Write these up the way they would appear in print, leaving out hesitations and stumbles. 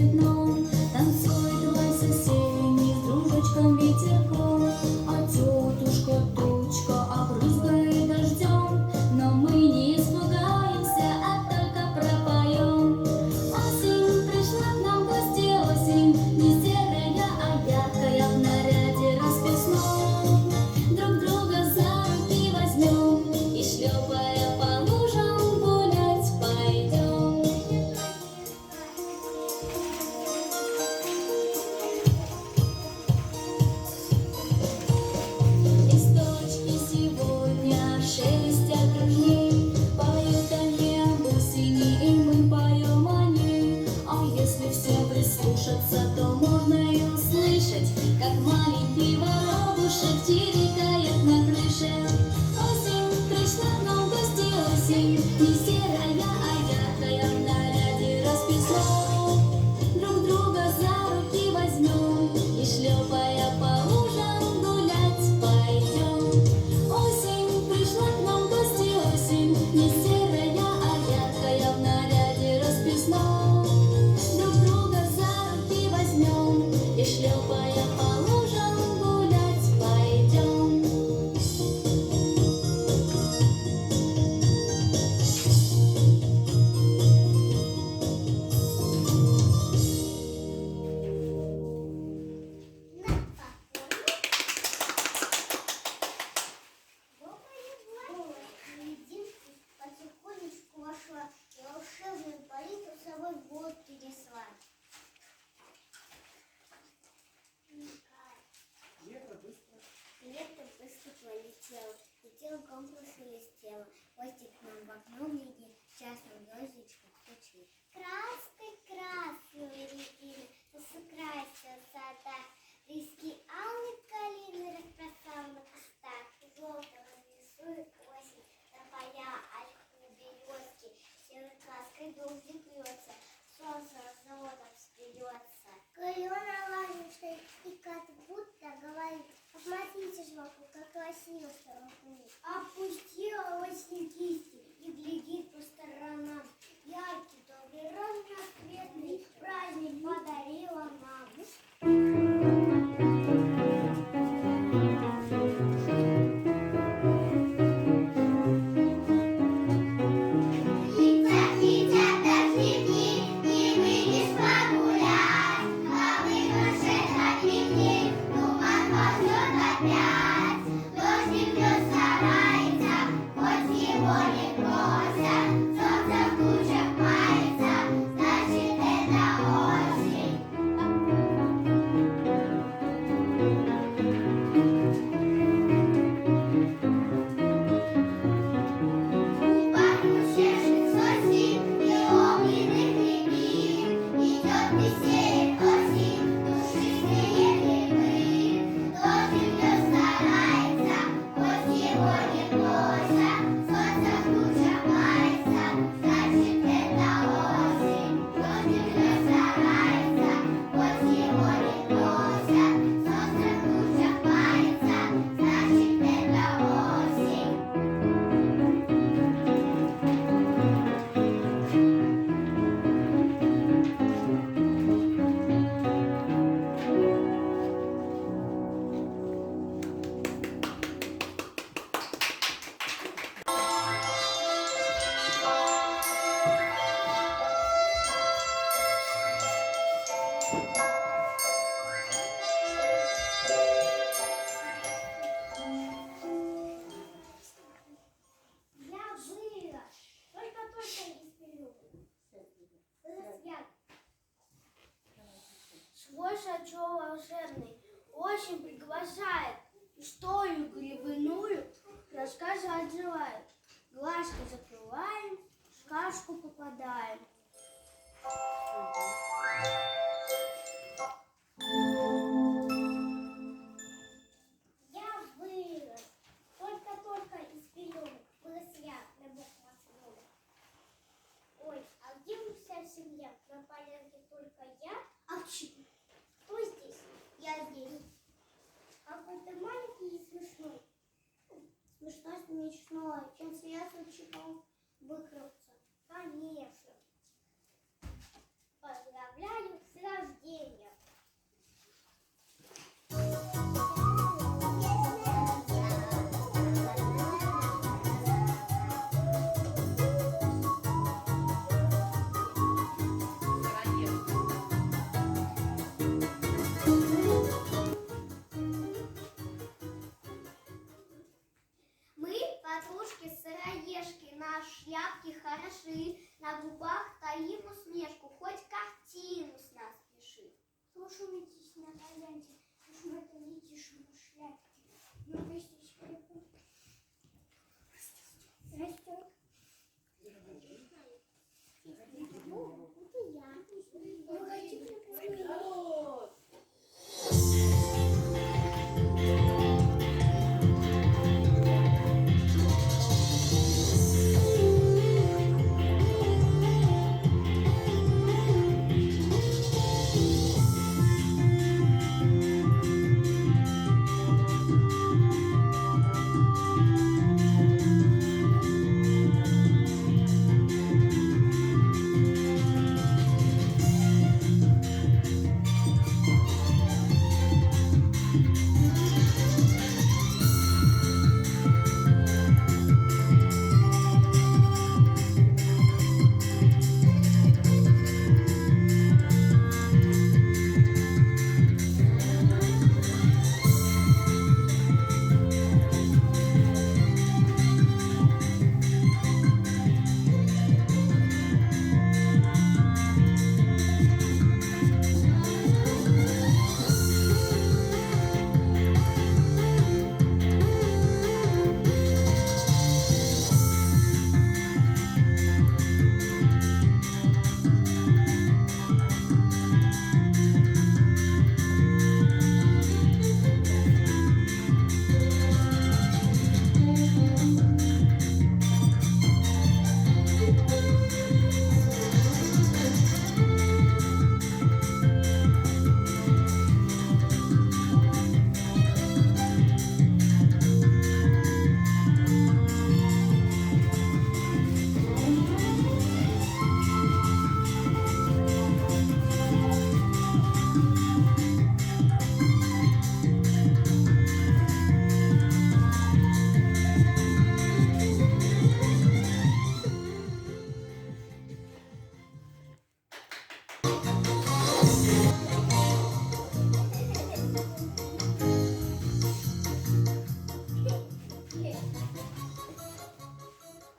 цветном танцует вальс осенний с дружочком ветерком. А тетушка тучка обрызгает дождем, но мы не испугаемся, а только пропоем. Осень пришла к нам в гости, осень не серая, а яркая в наряде расписном. Друг друга за руки возьмем и, шлепая по лужам, гулять пойдем. Листочки сегодня шелестят дружней, поют они об осени, и мы поем о ней. А если все прислушаться, то можно и услышать, как маленький воробушек чирикает на крыше. Осень пришла к нам в гости, осень не серая, а яркая в наряде расписном. Друг друга за руки возьмем и, шлепая по лужам, гулять пойдем. Осень пришла к нам в гости, осень не серая, а яркая в наряде расписном. Друг друга за руки возьмем и, шлепая по лужам, гулять пойдем. Потихонечку вошла и волшебную палитру с собой в год пересла. Лето быстро полетело, летел конкурс и листело. Гости к нам в окно глядит, частную звездочку включи. Краской красной рябины усукрасил сада, листки алой калины распростал на кустах, желтого рисует осень, на поля ольху березки, серой краской дождик льется, солнце заводом смеется. Клена лазишь и как будто говорит: посмотрите ж вокруг, как красиво стало вокруг. Опустила осень кисти и глядит по сторонам. Яркий, добрый, разноцветный праздник подарила нам. Летят дожди дни, не выйдешь погулять, а выгорших одних дней туман ползет опять. Дождик льет старается, хоть его не просят, солнце в тучах мается, значит это осень. Пахнущих сосен и огненных рябин идет веселье осень, душистые грибы. Дождик льет старается, хоть его не просят, солнце в тучах мается, значит это осень. Дождик льет старается, хоть его не просят, солнце в тучах мается, значит это осень. Я вырос, только из пеленок. Вырос. Свой шачок волшебный очень приглашает, историю грибную рассказать желает. Глазки закрываем, в сказку попадаем. Я вырос, только из пеленок. Вырос я на букву основу. Ой, а где вся семья? На полянке только я. А почему? Кто здесь? Я здесь. Какой-то маленький и смешной. Смешной. Чем связан чипом выкрылся? Конечно. Поздравляю губах таим усмешку, хоть картину с нас пиши. Шумитесь на гляньте, уж мы это летишь на шляпке. Ну, простите, растет. Ну, это я.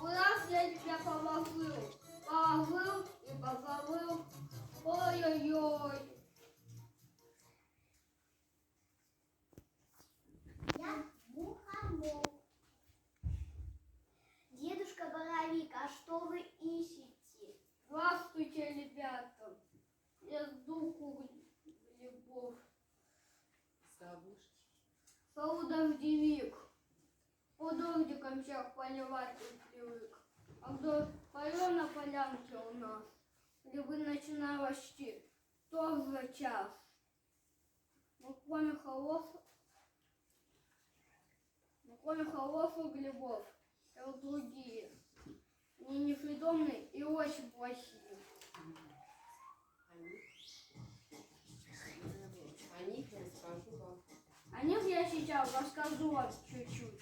Ураз я тебя положил, положил и позабыл. Ой-ой-ой. Я мухомор. Дедушка Боровик, а что вы ищете? Здравствуйте, ребята. Я жду грибов. Зовут дождевик. По дождикам всех поливать не привык. А кто полил на полянке у нас, грибы начинают расти. Тоже час. Но кроме хороших грибов, это другие. Они несъедобные и очень плохие. О них я расскажу вам. О них я сейчас расскажу вам чуть-чуть.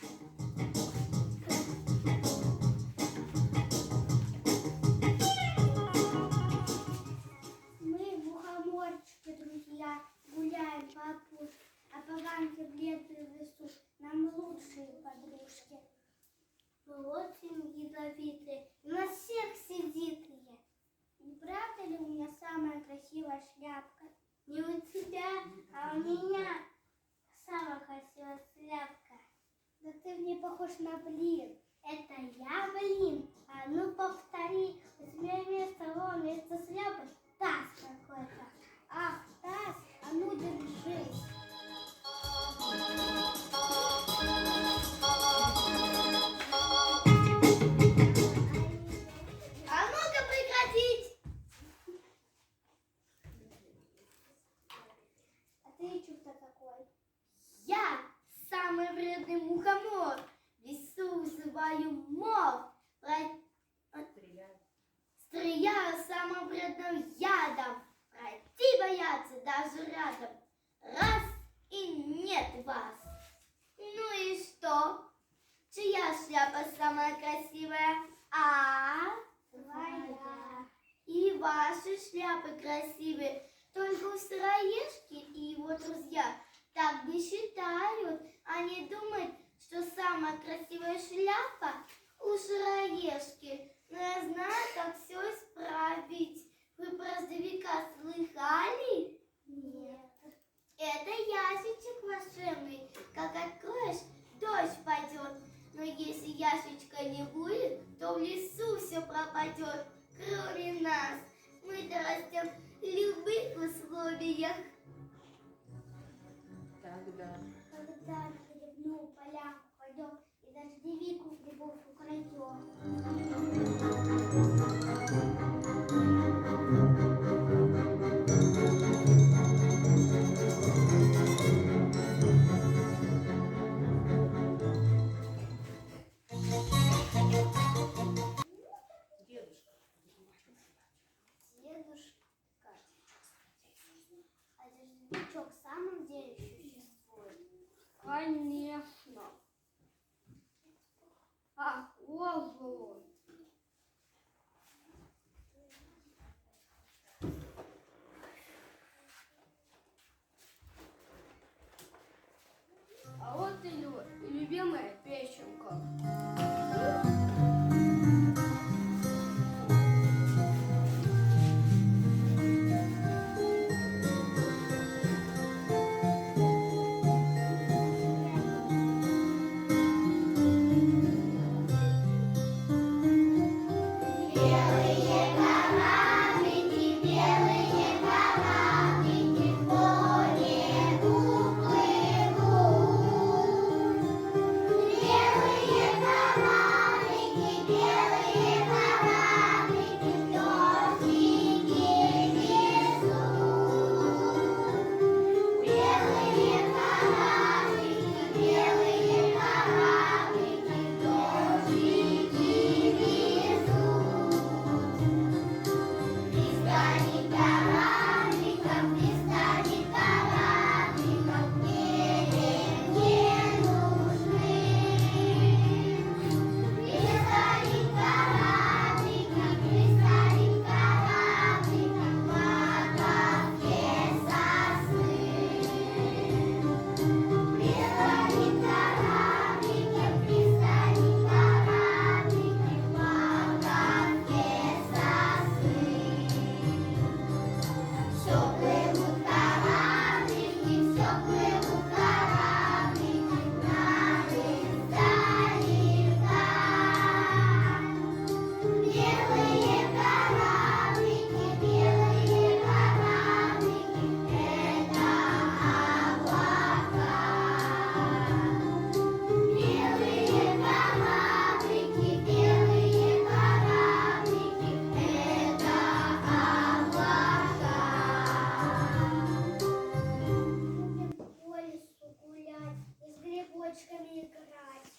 Мы, мухоморчики, друзья, гуляем по опушке, а поганки в лету и в лесу нам лучшие подружки. Мы очень ядовитые, и на всех сердитые. Не правда ли у меня самая красивая шляпка? Не у тебя, а у меня самая красивая шляпка. Да ты мне похож на блин. Это я, блин. А ну повтори. У тебя вместо того, вместо шляпы таз какой-то. Ах, таз, а ну держись. А ну-ка прекратить! А ты что такой? Я самый вредный мухомор. В лесу вызываю мор. Стреляю самым вредным ядом. Пройти боятся даже рядом. Раз и нет вас. Ну и что? Чья шляпа самая красивая? А? Твоя. И ваши шляпы красивые. Только у сыроежки и его друзья так не считают. Они думают, что самая красивая шляпа у сыроежки. Но я знаю, как все исправить. Вы про дождевика слыхали? Нет. Это ящичек волшебный. Как откроешь, дождь пойдет. Но если ящичка не будет, то в лесу все пропадет. Кроме нас, мы-то растем в любых условиях. Тогда. Когда на грибную полянку пойдем и дождевику грибов украдем. Дедушка. Дедушка, а дождевичок в самом деле существует? Конечно. Ах, вот же он. А вот и любимая песенка. Белые кораблики, белые кораблики в море уплывут. Белые кораблики в дождике везут. Белые кораблики в дождике везут. Пристанет корабликом, мне не нужны. Пристанет корабликом, маковке сосны. Пристанет корабликом, маковке сосны. Все плывут кораблики, на издалека. Белые кораблики, это облака. Белые кораблики, это облака. Любим по лесу гулять и с грибочками играть.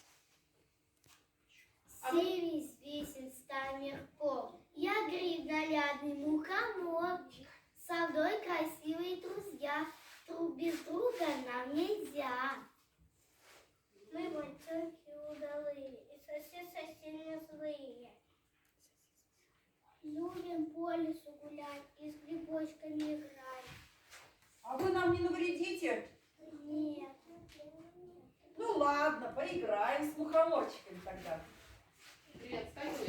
Всем известен стамер пол. Я гриб нарядный мухомор. Со мной красивые друзья. Друг без друга нам нельзя. Мы мальчонки удалые и совсем не злые. Любим по лесу гулять и с грибочками играть. А вы нам не навредите? Нет. Ну ладно, поиграем с мухоморчиками тогда. Привет, скажи.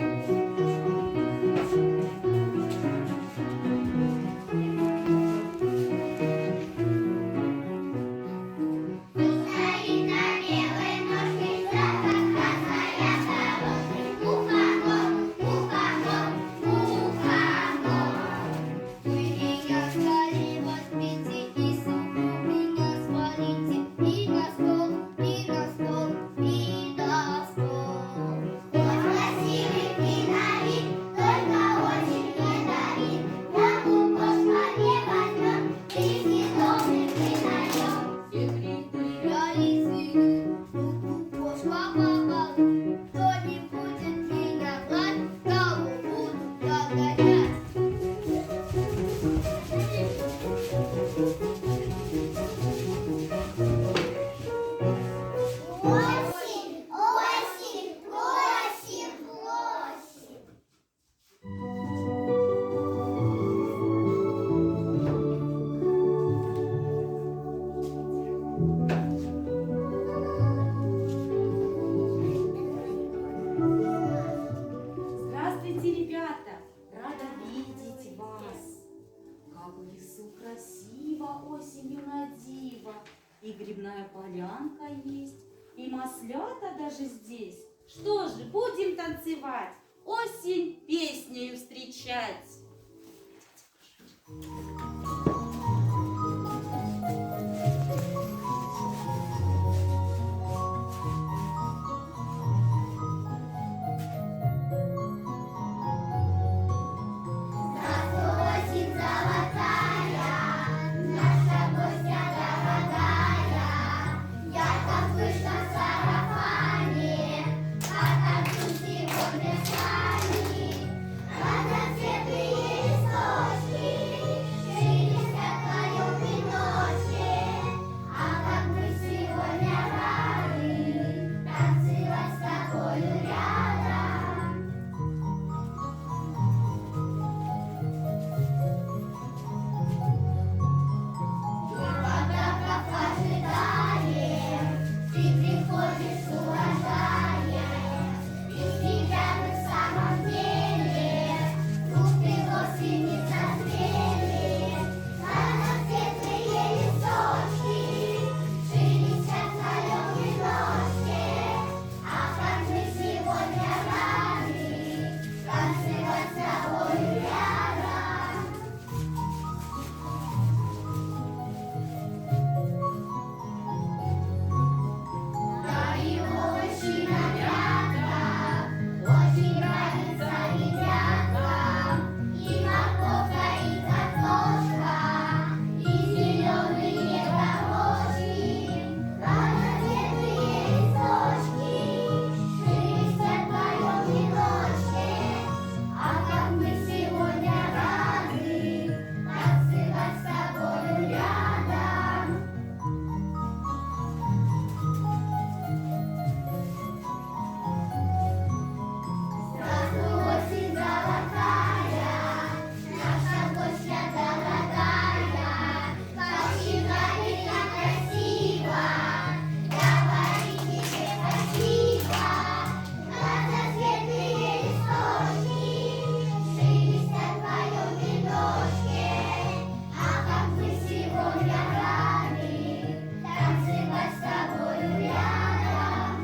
Стоит на белой ножке, красная дорожка. Мухомор, мухомор, мухомор. Вы меня стали воспите и суку меня свалите. И на стол, и на стол, и на стол. Вот красивый ты на вид, и грибная полянка есть, и маслята даже здесь. Что же, будем танцевать, осень песнею встречать. Осень золотая, наша гостья дорогая, ярко в пышном сарафане, потанцуем сегодня с нами. Разноцветные листочки шелестят в твоем веночке, а как мы сегодня рады танцевать с тобою рядом. Подарков ожидаем, ты приходишь с урожаем, из тебя мы в самом деле фрукты осени созрели. Разноцветные листочки шелестят в твоем веночке, а как мы сегодня рады танцевать с тобою рядом. Да и овощи на грядках очень нравится ребяткам. И морковка, и картошка, и зеленые горошки. Разноцветные листочки шелестят в твоем веночке, а как мы сегодня рады танцевать с тобою рядом. Здравствуй, осень золотая, наша гостья дорогая, почитали так красиво, говорите тебе спасибо. Разноцветные листочки шелестят в твоем веночке, а как мы сегодня рады танцевать с тобою рядом.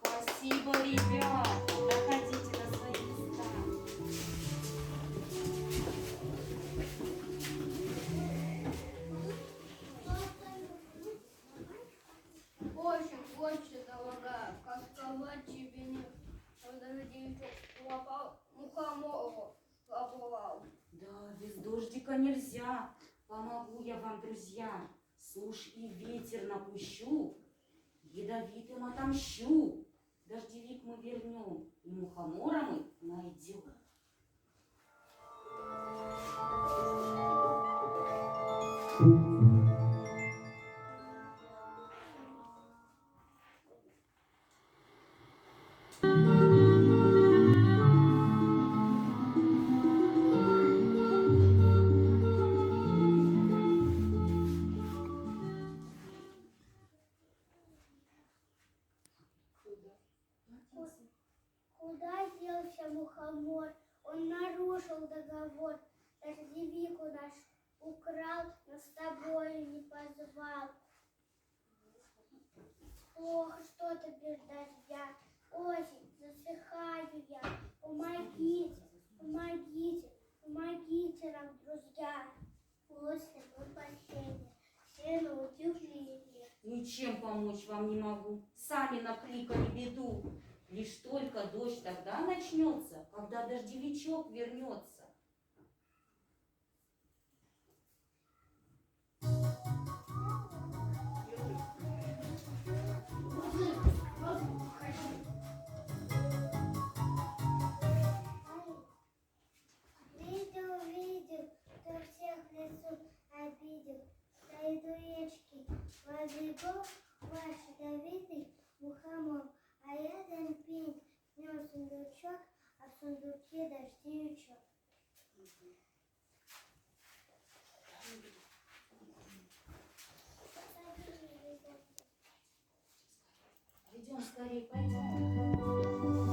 Спасибо, ребята. Проходите на свои места. Очень, дорогая, как сказать тебе нет, когда девичок лопал, мухомору лапал. Да, без дождика нельзя. Помогу я вам, друзья. Сушь и ветер напущу, ядовитым отомщу. Дождевик мы вернем, и мухомора мы найдем. Куда делся мухомор? Он нарушил договор. Дождевик у наш украл, но с тобою не позвал. Плохо что-то без дождя. Осень, засыхаю я. Помогите, помогите, помогите нам, друзья. Осень, мы последние, все на удивление. Ничем помочь вам не могу. Сами накликали беду. Лишь только дождь тогда начнется, когда дождевичок вернется. Видел, кто всех в лесу обидел. Стоит у речки возле гор ваш ядовитый мухомор. А рядом пень, в нем сундучок, а в сундуке дождевичок. скорее, пойдем.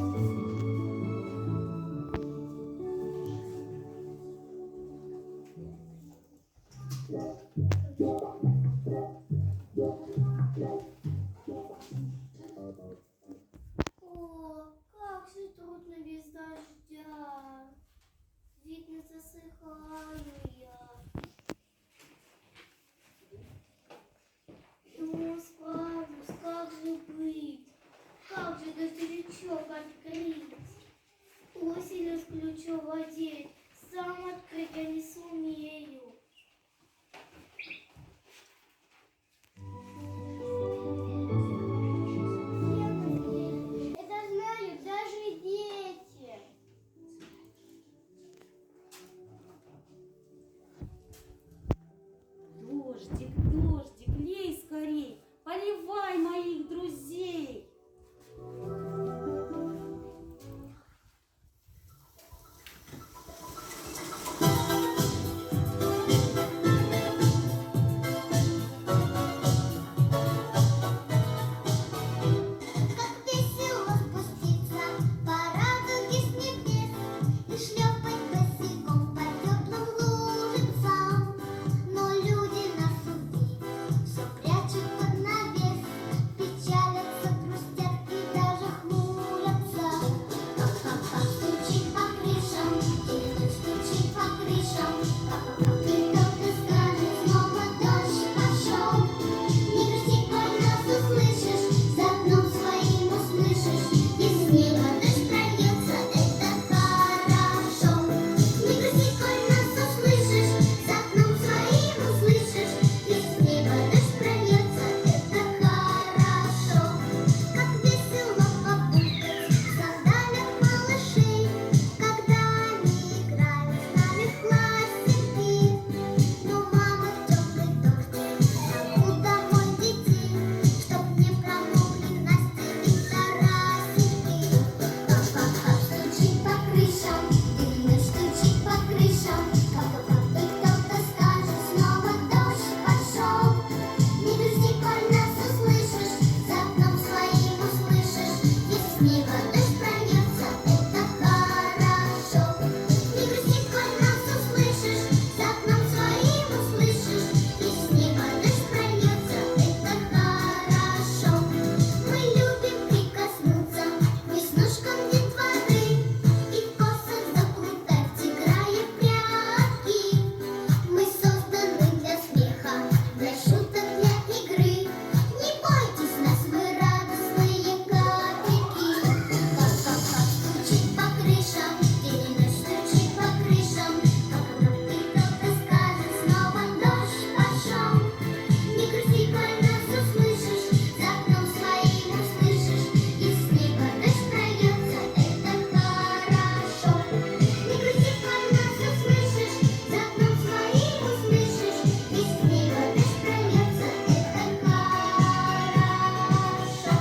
О, как же трудно без дождя. Видно, засыхаю я. Ну, справлюсь, как же быть? Как же дождевичок открыть? Осень с ключом одеть, сам открыть я не сумею. Это знают даже дети. Дождик, дождик, лей скорей, поливай моих друзей. Как весело спуститься по радуге с небес и шлепать босиком по теплым лужицам. Но люди нас убили, все прячут под навес, печалятся, грустят и даже хмурятся. Как стучит по крышам, и стучит по крышам, и кто-то скажет, снова дождь пошел. Не грусти, коль нас услышишь, за окном своим услышишь, из неба дождь прольется, это хорошо. Не грусти, коль нас услышишь, за окном своим услышишь, из неба дождь прольется, это хорошо. Как весело побудать в сандалях малышей, когда они играют с нами в классике. Но мама теплый дождик зовут домой детей, чтоб не промокли Настя и Тарасики. Как стучит по крышам, дымно стучит по крышам, как и кто-то скажет, снова дождь пошел. Не грусти, коль нас услышишь, за окном своим услышишь, из неба дождь прольется, это хорошо. Не грусти, коль нас услышишь, за окном своим услышишь, из неба дождь прольется, это хорошо. Мы любим прикоснуться к веснушкам детворы и в косах заплутать, играя в прятки. Мы созданы для смеха, для шуток, для игры. Не бойтесь нас, мы радостные котики. Как стучит по крышам, день и ночь стучит по крышам, как и кто-то скажет, снова дождь пошел. Не грусти, коль нас услышишь, за окном своим услышишь, из неба дождь прольется, это хорошо. Не грусти, коль нас услышишь, за окном своим услышишь, из неба дождь прольется, это хорошо.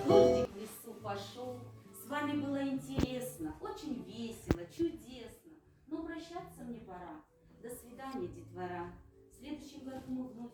Дождик в лесу пошел. С вами было интересно, очень весело, чудесно. Но прощаться мне пора. До свидания, детвора. В следующем году мы вновь